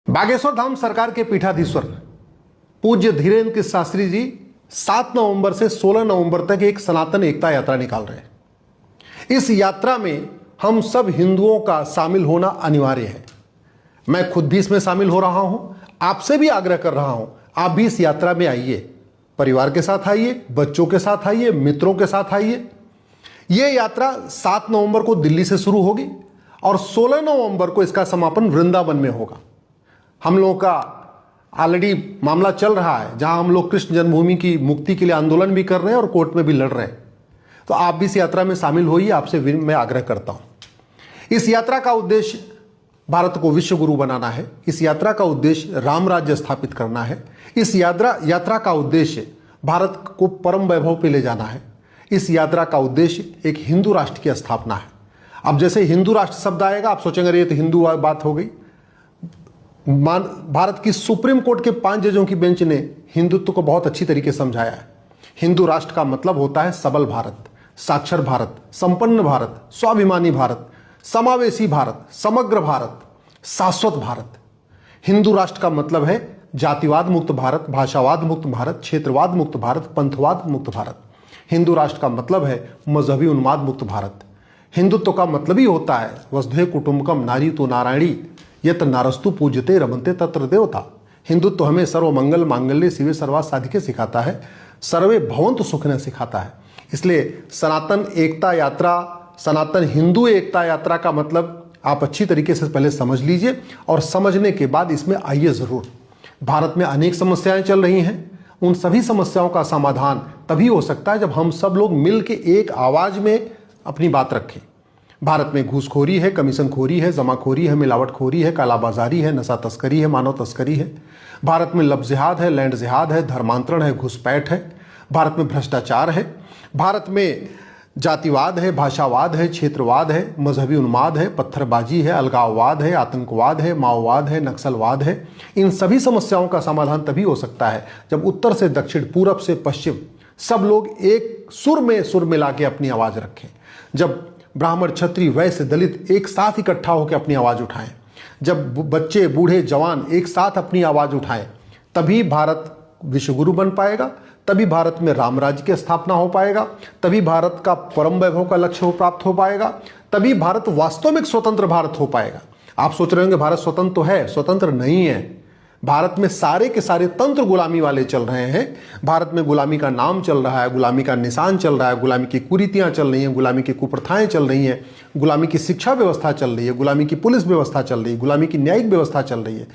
बागेश्वर धाम सरकार के पीठाधीश्वर पूज्य धीरेन्द्र शास्त्री जी 7 नवंबर से 16 नवंबर तक एक सनातन एकता यात्रा निकाल रहे हैं। इस यात्रा में हम सब हिंदुओं का शामिल होना अनिवार्य है। मैं खुद भी इसमें शामिल हो रहा हूं, आपसे भी आग्रह कर रहा हूं, आप भी इस यात्रा में आइए, परिवार के साथ आइए, बच्चों के साथ आइए, मित्रों के साथ आइए। यह यात्रा 7 नवंबर को दिल्ली से शुरू होगी और 16 नवंबर को इसका समापन वृंदावन में होगा। हम लोगों का ऑलरेडी मामला चल रहा है, जहां हम लोग कृष्ण जन्मभूमि की मुक्ति के लिए आंदोलन भी कर रहे हैं और कोर्ट में भी लड़ रहे हैं। तो आप भी इस यात्रा में शामिल होइए, आपसे मैं आग्रह करता हूं। इस यात्रा का उद्देश्य भारत को विश्व गुरु बनाना है। इस यात्रा का उद्देश्य राम राज्य स्थापित करना है। इस यात्रा का उद्देश्य भारत को परम वैभव पे ले जाना है। इस यात्रा का उद्देश्य एक हिंदू राष्ट्र की स्थापना है। अब जैसे हिंदू राष्ट्र शब्द आएगा, आप सोचेंगे ये तो हिंदू बात हो गई। भारत की सुप्रीम कोर्ट के 5 जजों की बेंच ने हिंदुत्व को बहुत अच्छी तरीके से समझाया है। हिंदू राष्ट्र का मतलब होता है सबल भारत, साक्षर भारत, संपन्न भारत, स्वाभिमानी भारत, समावेशी भारत, समग्र भारत, शाश्वत भारत। हिंदू राष्ट्र का मतलब है जातिवाद मुक्त भारत, भाषावाद मुक्त भारत, क्षेत्रवाद मुक्त भारत, पंथवाद मुक्त भारत। हिंदू राष्ट्र का मतलब है मजहबी उन्माद मुक्त भारत। हिंदुत्व का मतलब ही होता है वसुधैव कुटुंबकम नारी तो नारायणी यत नारस्तु पूज्यते रमन्ते तत्र देवता। हिंदुत्व हमें सर्वमंगल मांगल्य शिवे सर्वा साधिके सिखाता है, सर्वे भवन्तु सुखिनः सिखाता है। इसलिए सनातन एकता यात्रा, सनातन हिंदू एकता यात्रा का मतलब आप अच्छी तरीके से पहले समझ लीजिए और समझने के बाद इसमें आइए जरूर। भारत में अनेक समस्याएं चल रही हैं, उन सभी समस्याओं का समाधान तभी हो सकता है जब हम सब लोग मिल के एक आवाज में अपनी बात रखें। भारत में घूसखोरी है, कमीशनखोरी है, जमाखोरी है, मिलावटखोरी है, कालाबाजारी है, नशा तस्करी है, मानव तस्करी है। भारत में लव जिहाद है, लैंड जिहाद है, धर्मांतरण है, घुसपैठ है। भारत में भ्रष्टाचार है। भारत में जातिवाद है, भाषावाद है, क्षेत्रवाद है, मजहबी उन्माद है, पत्थरबाजी है, अलगाववाद है, आतंकवाद है, माओवाद है, नक्सलवाद है। इन सभी समस्याओं का समाधान तभी हो सकता है जब उत्तर से दक्षिण, पूरब से पश्चिम सब लोग एक सुर मिला के अपनी आवाज रखें। जब ब्राह्मण, क्षत्रिय, वैश्य, दलित एक साथ इकट्ठा होकर अपनी आवाज उठाएं, जब बच्चे, बूढ़े, जवान एक साथ अपनी आवाज उठाएं, तभी भारत विश्वगुरु बन पाएगा, तभी भारत में राम राज्य की स्थापना हो पाएगा, तभी भारत का परम वैभव का लक्ष्य प्राप्त हो पाएगा, तभी भारत वास्तव में स्वतंत्र भारत हो पाएगा। आप सोच रहे होंगे भारत स्वतंत्र तो है, स्वतंत्र नहीं है। भारत में सारे के सारे तंत्र गुलामी वाले चल रहे हैं। भारत में गुलामी का नाम चल रहा है, गुलामी का निशान चल रहा है, गुलामी की कुरीतियां चल रही हैं, गुलामी की कुप्रथाएं चल रही हैं, गुलामी की शिक्षा व्यवस्था चल रही है, गुलामी की पुलिस व्यवस्था चल रही है, गुलामी की न्यायिक व्यवस्था चल रही है।